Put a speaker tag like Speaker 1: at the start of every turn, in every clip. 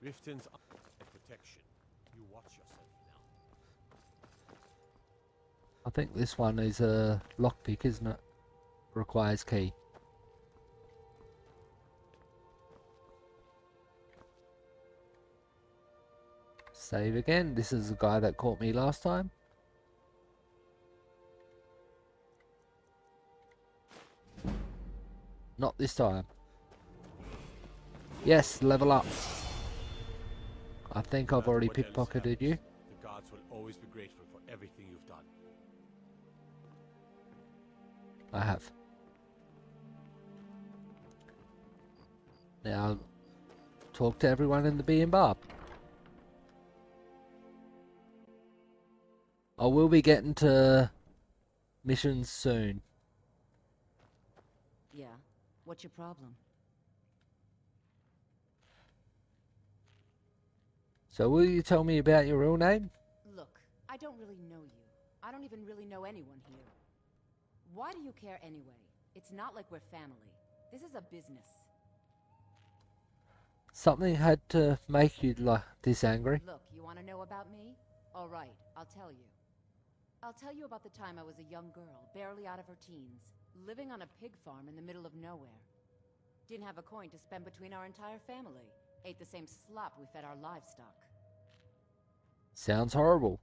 Speaker 1: Riften's protection. You watch yourself now.
Speaker 2: I think this one is a lockpick, isn't it? Requires key. Save again. This is the guy that caught me last time. Not this time. Yes, level up. I think I've already pickpocketed you.
Speaker 1: The gods will always be grateful for everything you've done.
Speaker 2: I have. Now, talk to everyone in the B and Bar. I will be getting to missions soon.
Speaker 3: Yeah. What's your problem?
Speaker 2: So will you tell me about your real name?
Speaker 3: Look, I don't really know you. I don't even really know anyone here. Why do you care anyway? It's not like we're family. This is a business.
Speaker 2: Something had to make you like this angry.
Speaker 3: Look, you want to know about me? All right, I'll tell you. I'll tell you about the time I was a young girl, barely out of her teens, living on a pig farm in the middle of nowhere. Didn't have a coin to spend between our entire family. Ate the same slop we fed our livestock.
Speaker 2: Sounds horrible.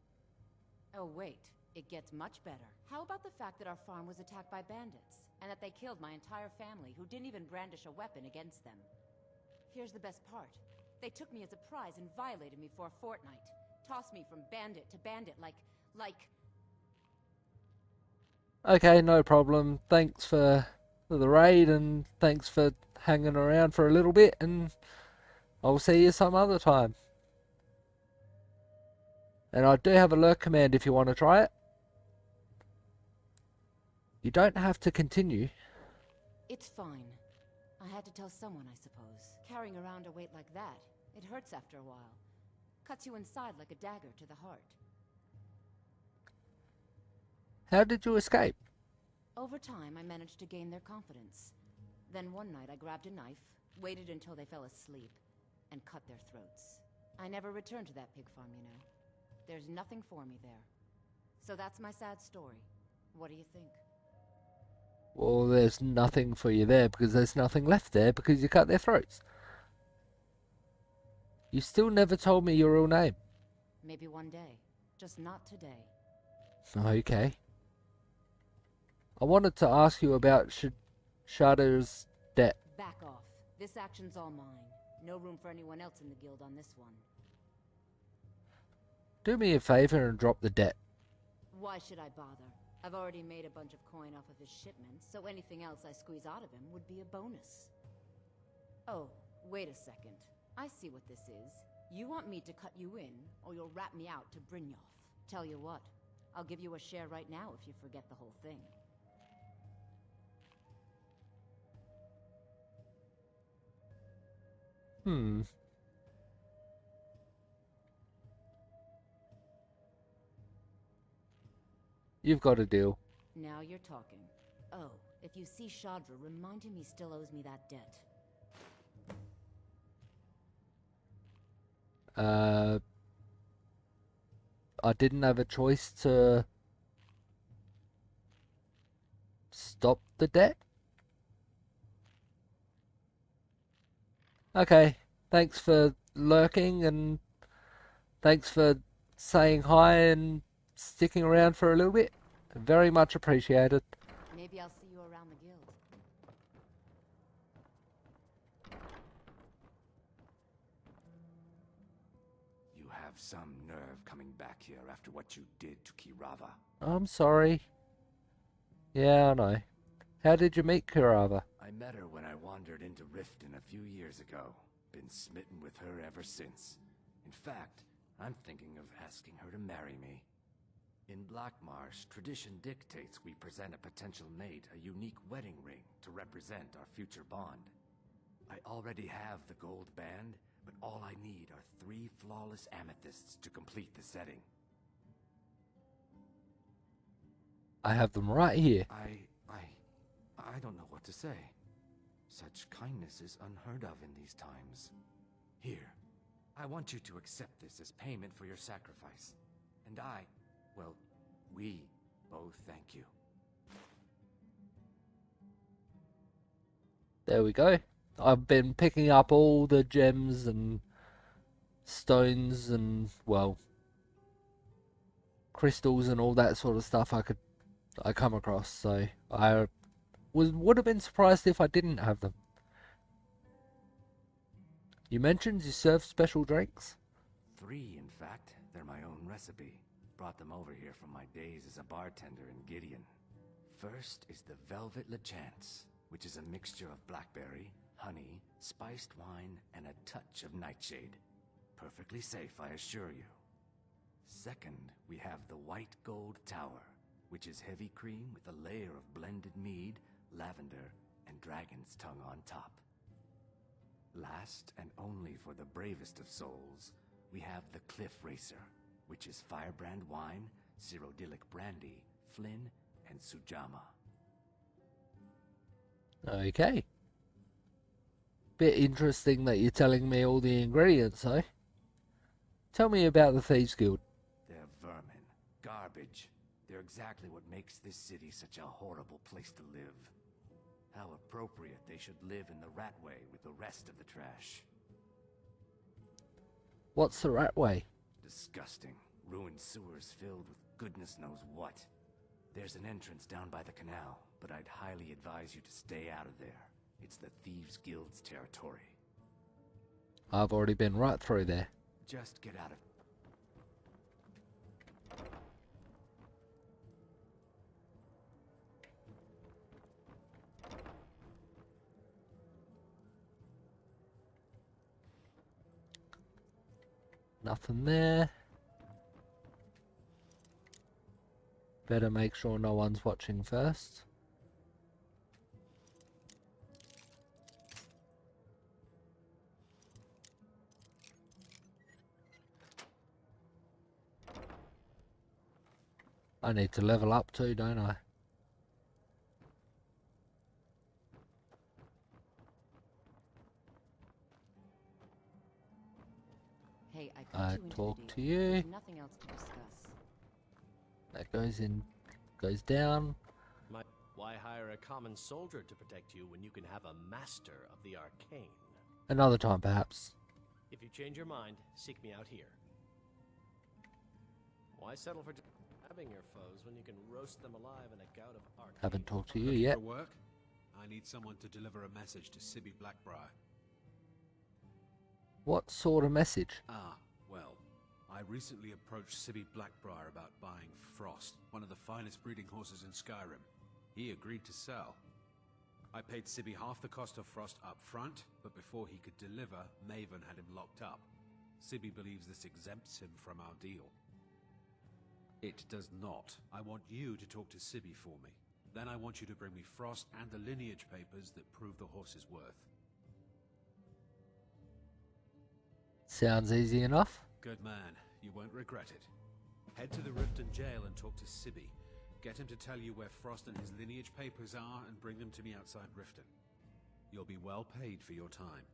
Speaker 3: Oh wait, it gets much better. How about the fact that our farm was attacked by bandits, and that they killed my entire family who didn't even brandish a weapon against them? Here's the best part. They took me as a prize and violated me for a fortnight. Tossed me from bandit to bandit like...
Speaker 2: Okay, no problem. Thanks for the raid and thanks for hanging around for a little bit, and I'll see you some other time. And I do have a lurk command if you want to try it. You don't have to continue.
Speaker 3: It's fine. I had to tell someone, I suppose. Carrying around a weight like that, it hurts after a while. Cuts you inside like a dagger to the heart.
Speaker 2: How did you escape?
Speaker 3: Over time, I managed to gain their confidence. Then one night I grabbed a knife, waited until they fell asleep, and cut their throats. I never returned to that pig farm, you know. There's nothing for me there. So that's my sad story. What do you think?
Speaker 2: Well, there's nothing for you there because there's nothing left there because you cut their throats. You still never told me your real name.
Speaker 3: Maybe one day. Just not today.
Speaker 2: Okay. I wanted to ask you about Shadow's debt.
Speaker 3: Back off. This action's all mine. No room for anyone else in the guild on this one.
Speaker 2: Do me a favor and drop the debt.
Speaker 3: Why should I bother? I've already made a bunch of coin off of his shipments, so anything else I squeeze out of him would be a bonus. Oh, wait a second. I see what this is. You want me to cut you in, or you'll rat me out to Brynjolf. Tell you what, I'll give you a share right now if you forget the whole thing.
Speaker 2: You've got a deal.
Speaker 3: Now you're talking. Oh, if you see Shadra, remind him he still owes me that debt.
Speaker 2: I didn't have a choice to stop the debt. Okay, thanks for lurking and thanks for saying hi and sticking around for a little bit. Very much appreciated.
Speaker 3: Maybe I'll see you around the guild.
Speaker 4: You have some nerve coming back here after what you did to Kirava.
Speaker 2: I'm sorry. Yeah, I know. How did you meet Kirava?
Speaker 4: I met her when I wandered into Riften a few years ago. Been smitten with her ever since. In fact, I'm thinking of asking her to marry me. In Blackmarsh, tradition dictates we present a potential mate a unique wedding ring to represent our future bond. I already have the gold band, but all I need are 3 flawless amethysts to complete the setting.
Speaker 2: I have them right here.
Speaker 4: I don't know what to say. Such kindness is unheard of in these times. Here, I want you to accept this as payment for your sacrifice. And well, we both thank you.
Speaker 2: There we go. I've been picking up all the gems and stones and, well, crystals and all that sort of stuff I come across, so I would have been surprised if I didn't have them. You mentioned you serve special drinks?
Speaker 4: 3, in fact. They're my own recipe. Brought them over here from my days as a bartender in Gideon. First is the Velvet Lachance, which is a mixture of blackberry, honey, spiced wine, and a touch of nightshade. Perfectly safe, I assure you. Second, we have the White Gold Tower, which is heavy cream with a layer of blended mead, lavender, and dragon's tongue on top. Last, and only for the bravest of souls, we have the Cliff Racer, which is firebrand wine, Cyrodiilic brandy, Flynn, and Sujama.
Speaker 2: Okay. Bit interesting that you're telling me all the ingredients, though. Tell me about the Thieves Guild.
Speaker 4: They're vermin. Garbage. They're exactly what makes this city such a horrible place to live. How appropriate they should live in the Ratway with the rest of the trash.
Speaker 2: What's the Ratway?
Speaker 4: Disgusting. Ruined sewers filled with goodness knows what. There's an entrance down by the canal, but I'd highly advise you to stay out of there. It's the Thieves Guild's territory.
Speaker 2: I've already been right through there.
Speaker 4: Just get out of...
Speaker 2: Nothing there. Better make sure no one's watching first. I need to level up too, don't I?
Speaker 3: Hey,
Speaker 2: I
Speaker 3: I
Speaker 2: talk
Speaker 3: talk
Speaker 2: to you.
Speaker 3: There's nothing else to discuss.
Speaker 2: That goes in, goes down.
Speaker 1: Why hire a common soldier to protect you when you can have a master of the arcane?
Speaker 2: Another time, perhaps.
Speaker 1: If you change your mind, seek me out here. Why settle for stabbing your foes when you can roast them alive in a gout of arcane?
Speaker 2: Haven't talked to you
Speaker 5: Looking
Speaker 2: yet.
Speaker 5: for work? I need someone to deliver a message to Sibby Blackbriar.
Speaker 2: What sort of message?
Speaker 5: Well, I recently approached Sibby Blackbriar about buying Frost, one of the finest breeding horses in Skyrim. He agreed to sell. I paid Sibby half the cost of Frost up front, but before he could deliver, Maven had him locked up. Sibby believes this exempts him from our deal. It does not. I want you to talk to Sibby for me. Then I want you to bring me Frost and the lineage papers that prove the horse's worth.
Speaker 2: Sounds easy enough.
Speaker 5: Good man. You won't regret it. Head to the Riften jail and talk to Sibby. Get him to tell you where Frost and his lineage papers are and bring them to me outside Riften. You'll be well paid for your time.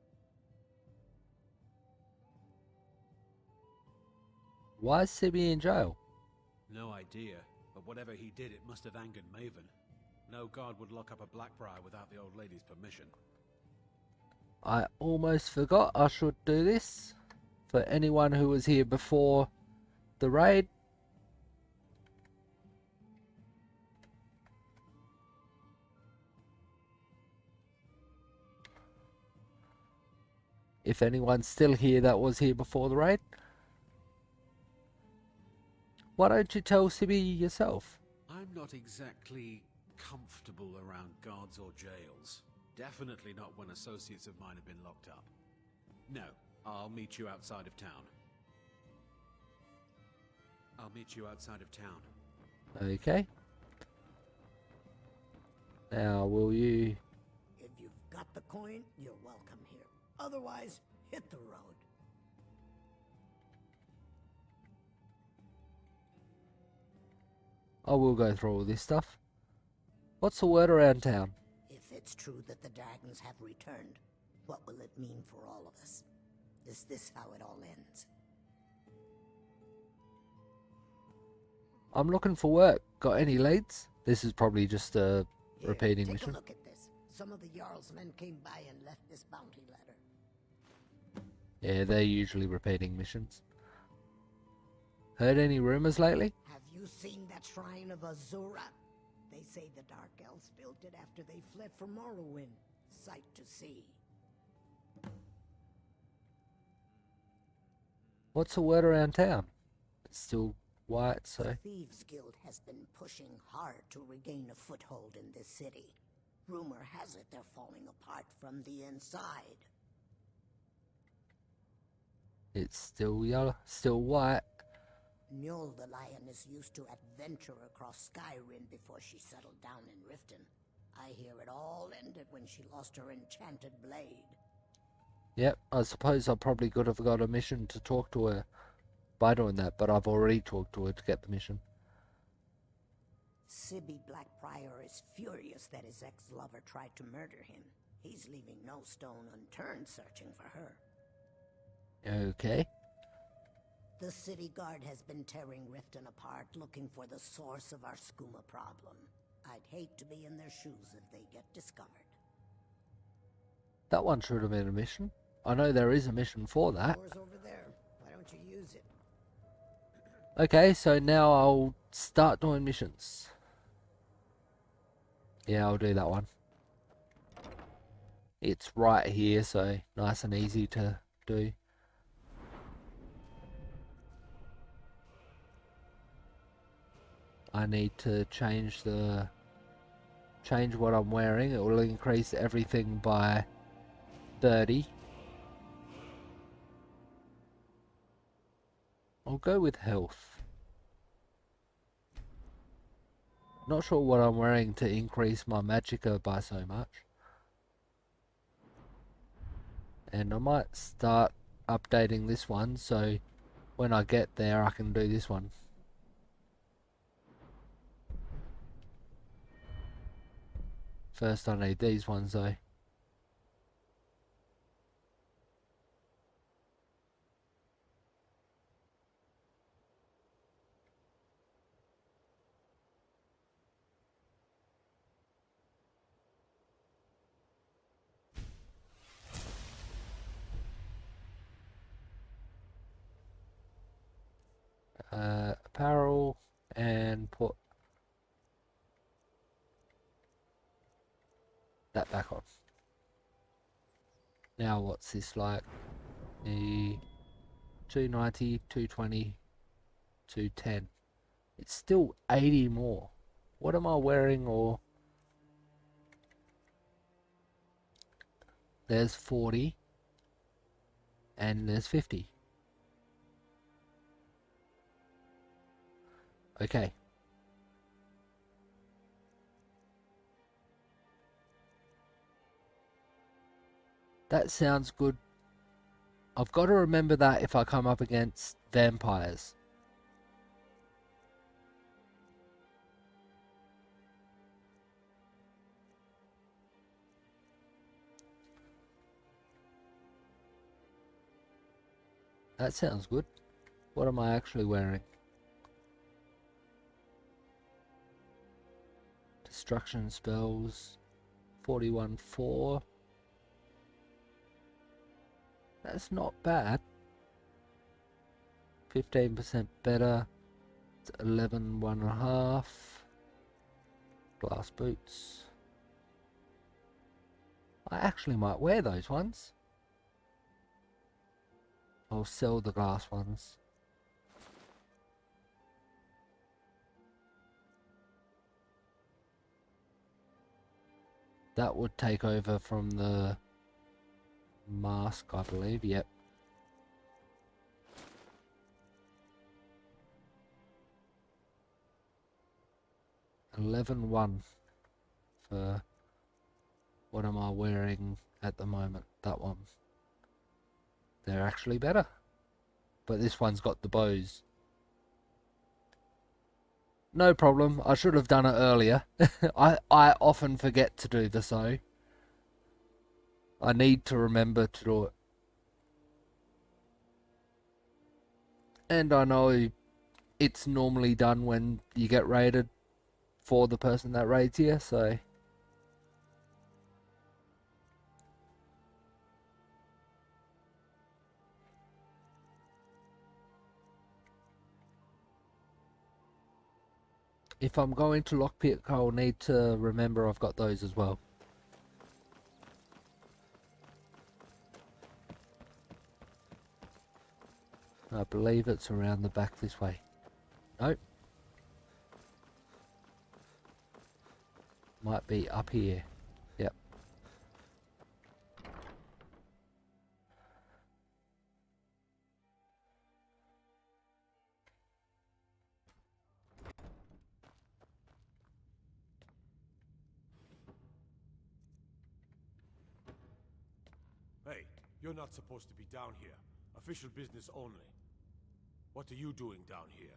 Speaker 2: Why is Sibby in jail?
Speaker 5: No idea, but whatever he did, it must have angered Maven. No guard would lock up a Blackbriar without the old lady's permission.
Speaker 2: I almost forgot I should do this. For anyone who was here before the raid. If anyone's still here that was here before the raid. Why don't you tell Sibby yourself?
Speaker 5: I'm not exactly comfortable around guards or jails. Definitely not when associates of mine have been locked up. No, I'll meet you outside of town. I'll meet you outside of town.
Speaker 2: Okay. Now, will you...
Speaker 6: If you've got the coin, you're welcome here. Otherwise, hit the road.
Speaker 2: I will go through all this stuff. What's the word around town?
Speaker 6: If it's true that the dragons have returned, what will it mean for all of us? Is this how it all ends?
Speaker 2: I'm looking for work. Got any leads? This is probably just a
Speaker 6: Here,
Speaker 2: repeating
Speaker 6: take
Speaker 2: mission.
Speaker 6: a look at this. Some of the Jarl's men came by and left this bounty letter.
Speaker 2: Yeah, they're usually repeating missions. Heard any rumors lately?
Speaker 6: Have you seen that shrine of Azura? They say the Dark Elves built it after they fled from Morrowind. Sight to see.
Speaker 2: What's the word around town? It's still white, so...
Speaker 6: The Thieves Guild has been pushing hard to regain a foothold in this city. Rumor has it they're falling apart from the inside.
Speaker 2: It's still yellow, still white.
Speaker 6: Mjol the Lioness used to adventure across Skyrim before she settled down in Riften. I hear it all ended when she lost her enchanted blade.
Speaker 2: Yep, I suppose I probably could have got a mission to talk to her by doing that, but I've already talked to her to get the mission.
Speaker 6: Sibby Blackbriar is furious that his ex-lover tried to murder him. He's leaving no stone unturned searching for her.
Speaker 2: Okay.
Speaker 6: The city guard has been tearing Riften apart looking for the source of our skooma problem. I'd hate to be in their shoes if they get discovered.
Speaker 2: That one should have been a mission. I know there is a mission for that.
Speaker 6: Door's over there. Why don't you use it?
Speaker 2: Okay, so now I'll start doing missions. Yeah, I'll do that one. It's right here, so nice and easy to do. I need to change what I'm wearing. It will increase everything by 30. I'll go with health. Not sure what I'm wearing to increase my magicka by so much. And I might start updating this one so when I get there I can do this one. First I need these ones though. Apparel and put that back on. Now what's this like? The 290, 220, 210. It's still 80 more. What am I wearing? Or there's 40 and there's 50. Okay. That sounds good. I've got to remember that if I come up against vampires. That sounds good. What am I actually wearing? Destruction spells 41.4. That's not bad. 15% better. It's 11.5. Glass boots. I actually might wear those ones. I'll sell the glass ones. That would take over from the mask, I believe. Yep. $11.1 for what am I wearing at the moment? That one. They're actually better. But this one's got the bows. No problem. I should have done it earlier. I often forget to do the sew. I need to remember to do it. And I know it's normally done when you get raided for the person that raids you, so... If I'm going to lockpick, I'll need to remember I've got those as well. I believe it's around the back this way. Nope. Might be up here. Yep.
Speaker 7: Hey, you're not supposed to be down here. Official business only. What are you doing down here?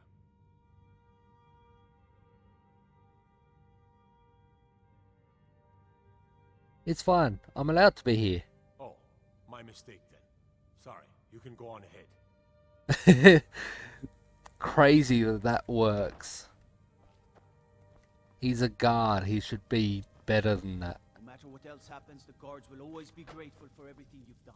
Speaker 2: It's fine. I'm allowed to be here.
Speaker 7: Oh, my mistake then. Sorry, you can go on ahead.
Speaker 2: Crazy that that works. He's a guard. He should be better than that.
Speaker 8: No matter what else happens, the guards will always be grateful for everything you've done.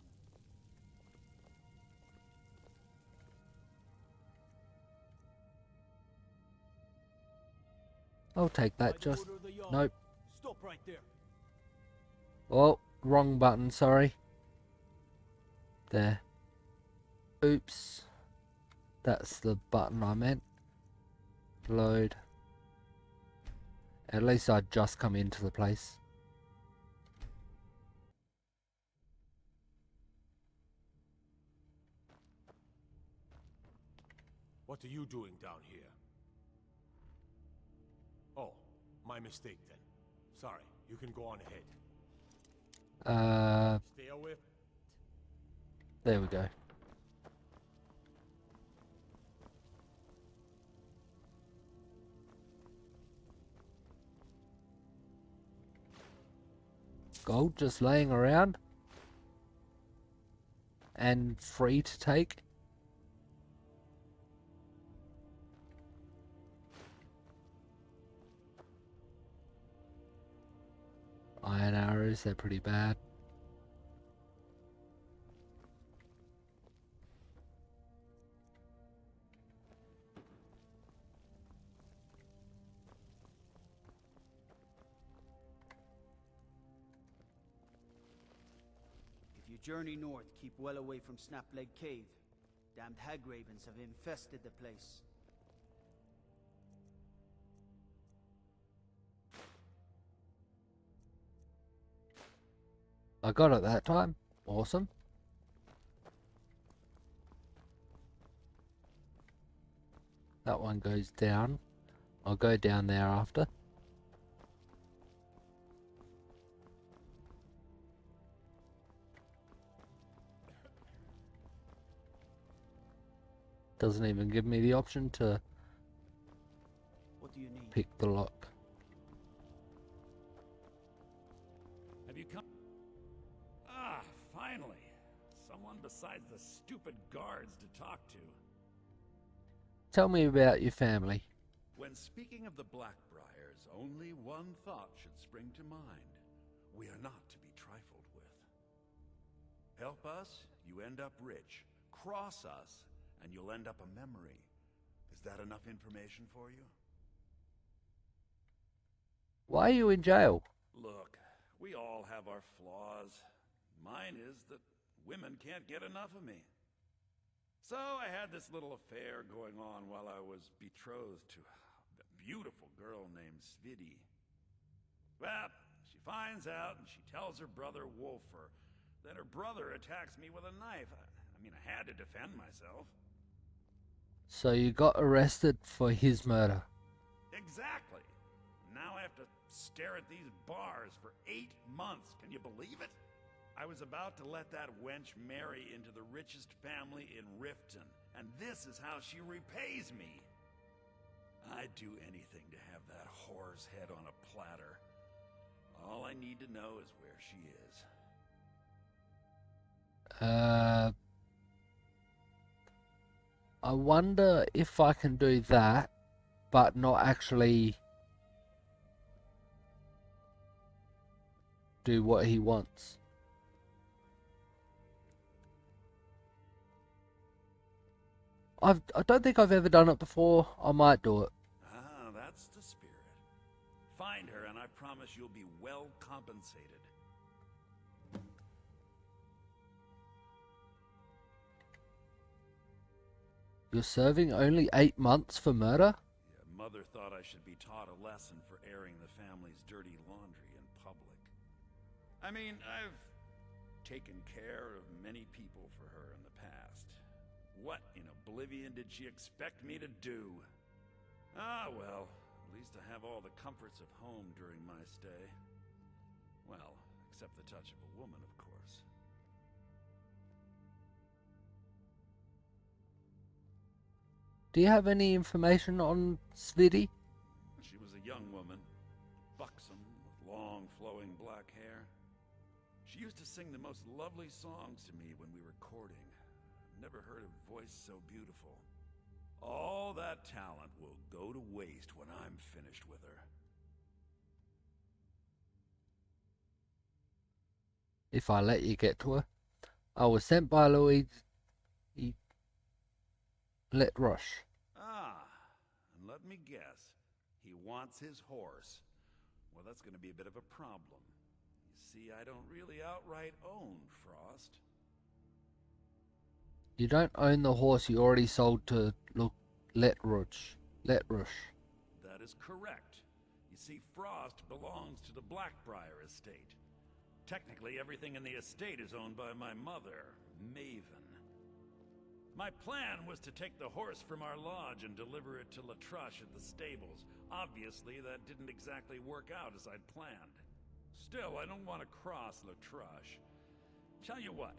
Speaker 2: I'll take that. Just nope.
Speaker 8: Stop right there.
Speaker 2: Oh, wrong button. Sorry. There. Oops. That's the button I meant. Load. At least I'd just come into the place.
Speaker 7: What are you doing down here? Oh, my mistake then. Sorry, you can go on ahead. Stay away.
Speaker 2: There we go. Gold just laying around and free to take. Iron arrows, they're pretty bad.
Speaker 8: If you journey north, keep well away from Snapleg Cave. Damned hag ravens have infested the place.
Speaker 2: I got it that time. Awesome. That one goes down. I'll go down there after. Doesn't even give me the option to
Speaker 8: What do you need?
Speaker 2: pick the lock.
Speaker 9: Have you come? Ah, finally. Someone besides the stupid guards to talk to.
Speaker 2: Tell me about your family.
Speaker 9: When speaking of the Blackbriars, only one thought should spring to mind. We are not to be trifled with. Help us, you end up rich. Cross us, and you'll end up a memory. Is that enough information for you?
Speaker 2: Why are you in jail?
Speaker 9: Look, we all have our flaws. Mine is that women can't get enough of me. So I had this little affair going on while I was betrothed to a beautiful girl named Svidi. Well, she finds out and she tells her brother Wolfer. Then her brother attacks me with a knife. I mean, I had to defend myself.
Speaker 2: So you got arrested for his murder.
Speaker 9: Exactly. Now I have to stare at these bars for 8 months. Can you believe it? I was about to let that wench marry into the richest family in Riften, and this is how she repays me. I'd do anything to have that whore's head on a platter. All I need to know is where she is.
Speaker 2: I wonder if I can do that, but not actually do what he wants. I don't think I've ever done it before. I might do it.
Speaker 9: Ah, that's the spirit. Find her and I promise you'll be well compensated.
Speaker 2: You're serving only 8 months for murder?
Speaker 9: Yeah, Mother thought I should be taught a lesson for airing the family's dirty laundry in public. I mean, I've taken care of many people for her in the past. What in oblivion did she expect me to do? Ah, well, at least I have all the comforts of home during my stay. Well, except the touch of a woman, of course.
Speaker 2: Do you have any information on Svidi?
Speaker 9: She was a young woman, buxom, with long, flowing black hair. She used to sing the most lovely songs to me when we were courting. Never heard a voice so beautiful. All that talent will go to waste when I'm finished with her.
Speaker 2: If I let you get to her. I was sent by Louis Let Rush.
Speaker 9: Ah, and let me guess. He wants his horse. Well, that's going to be a bit of a problem. You see, I don't really outright own Frost.
Speaker 2: You don't own the horse you already sold to Let Rush.
Speaker 9: That is correct. You see, Frost belongs to the Blackbriar estate. Technically, everything in the estate is owned by my mother, Maven. My plan was to take the horse from our lodge and deliver it to Latrush at the stables. Obviously, that didn't exactly work out as I'd planned. Still, I don't want to cross Latrush. Tell you what,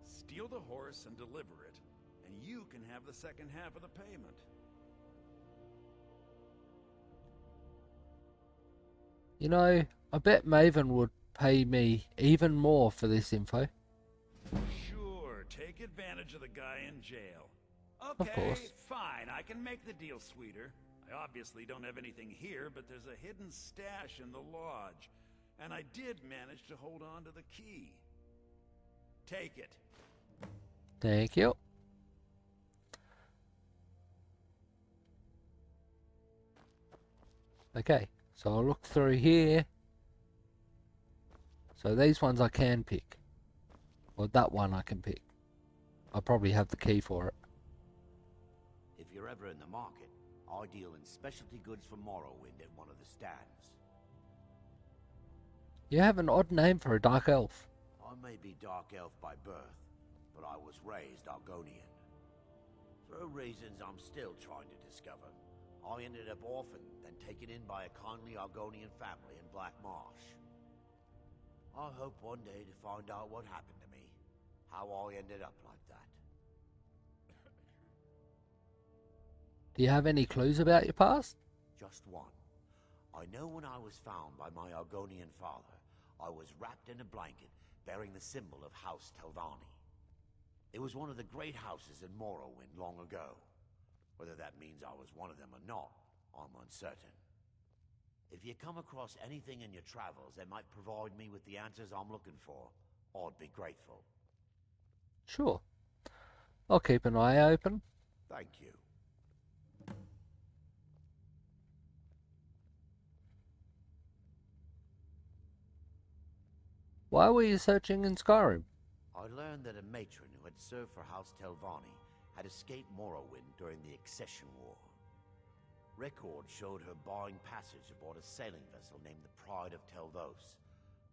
Speaker 9: steal the horse and deliver it, and you can have the second half of the payment.
Speaker 2: You know, I bet Maven would pay me even more for this info.
Speaker 9: Sure, take advantage of the guy in jail.
Speaker 2: Of
Speaker 9: Okay,
Speaker 2: course.
Speaker 9: fine, I can make the deal sweeter. I obviously don't have anything here, but there's a hidden stash in the lodge. And I did manage to hold on to the key. Take it.
Speaker 2: Thank you. Okay, so I'll look through here. So these ones I can pick. Or that one I can pick. I probably have the key for it.
Speaker 10: If you're ever in the market, I deal in specialty goods from Morrowind at one of the stands.
Speaker 2: You have an odd name for a dark elf.
Speaker 10: I may be dark elf by birth, but I was raised Argonian. For reasons I'm still trying to discover, I ended up orphaned, then taken in by a kindly Argonian family in Black Marsh. I hope one day to find out what happened to me, how I ended up like that.
Speaker 2: Do you have any clues about your past?
Speaker 10: Just one. I know when I was found by my Argonian father, I was wrapped in a blanket bearing the symbol of House Telvanni. It was one of the great houses in Morrowind long ago. Whether that means I was one of them or not, I'm uncertain. If you come across anything in your travels that might provide me with the answers I'm looking for, I'd be grateful.
Speaker 2: Sure. I'll keep an eye open.
Speaker 10: Thank you.
Speaker 2: Why were you searching in Skyrim?
Speaker 10: I learned that a matron who had served for House Telvanni had escaped Morrowind during the Accession War. Records showed her buying passage aboard a sailing vessel named the Pride of Telvos,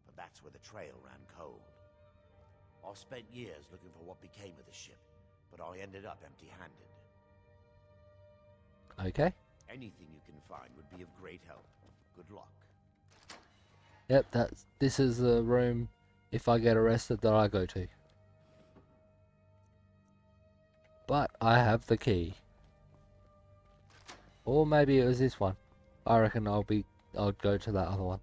Speaker 10: but that's where the trail ran cold. I spent years looking for what became of the ship, but I ended up empty-handed.
Speaker 2: Okay.
Speaker 10: Anything you can find would be of great help. Good luck.
Speaker 2: Yep, this is the room, if I get arrested, that I go to. But I have the key. Or maybe it was this one. I reckon I'll go to that other one.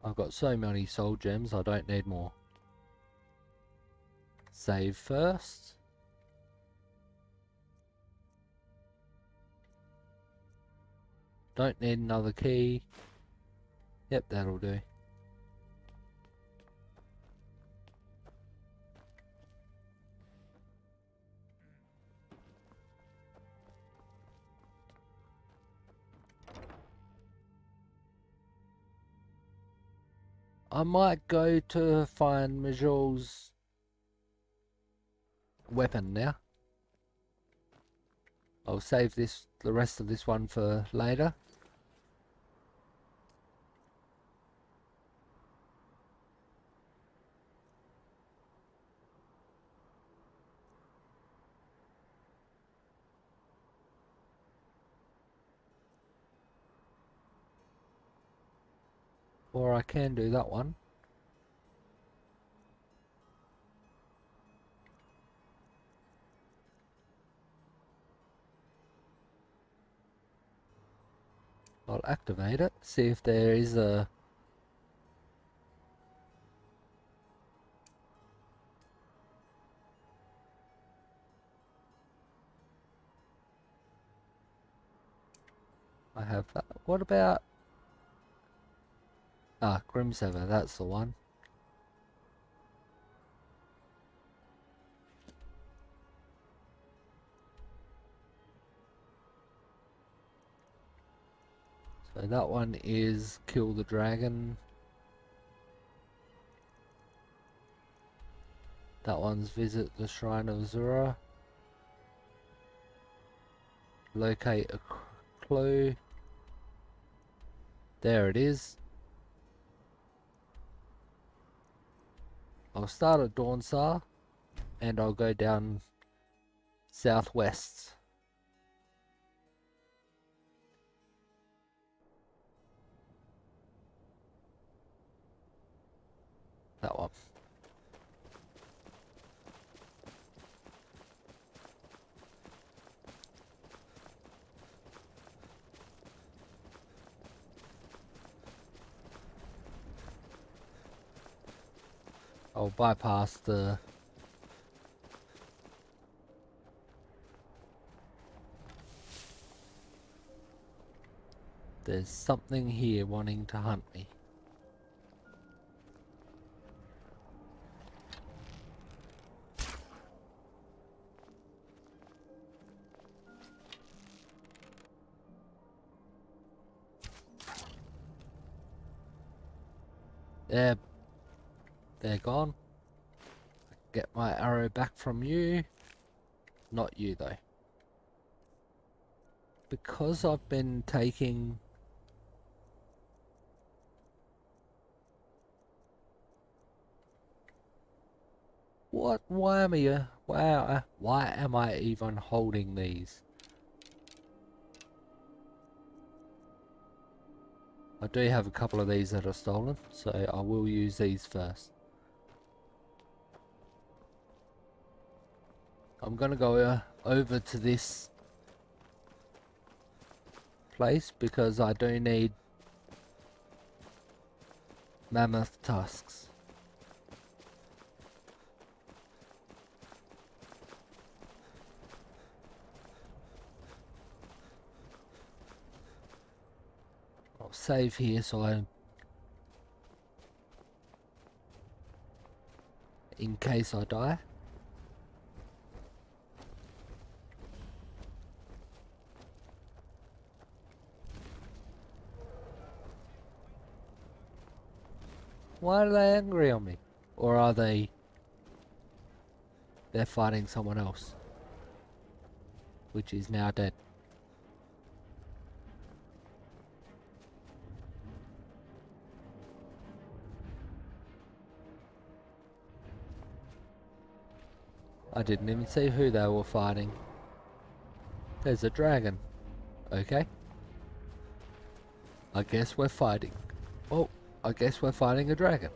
Speaker 2: I've got so many soul gems, I don't need more. Save first. Don't need another key. Yep, that'll do. I might go to find Majol's weapon now. I'll save the rest of this one for later. Or I can do that one. I'll activate it, see if there is a... I have that. What about... Ah, Grimsever, that's the one. So that one is kill the dragon. That one's visit the Shrine of Zura. Locate a clue. There it is. I'll start at Dawnsar and I'll go down southwest. That one. I'll bypass the... There's something here wanting to hunt me. They're gone. Get my arrow back from you. Not you though. Because I've been taking... What? Why am I... Why am I even holding these? I do have a couple of these that are stolen, so I will use these first. I'm gonna go over to this place because I do need mammoth tusks. I'll save here so I... in case I die. Why are they angry on me? Or are they... they're fighting someone else, which is now dead. I didn't even see who they were fighting. There's a dragon. Okay. I guess we're fighting. Oh, I guess we're fighting a dragon.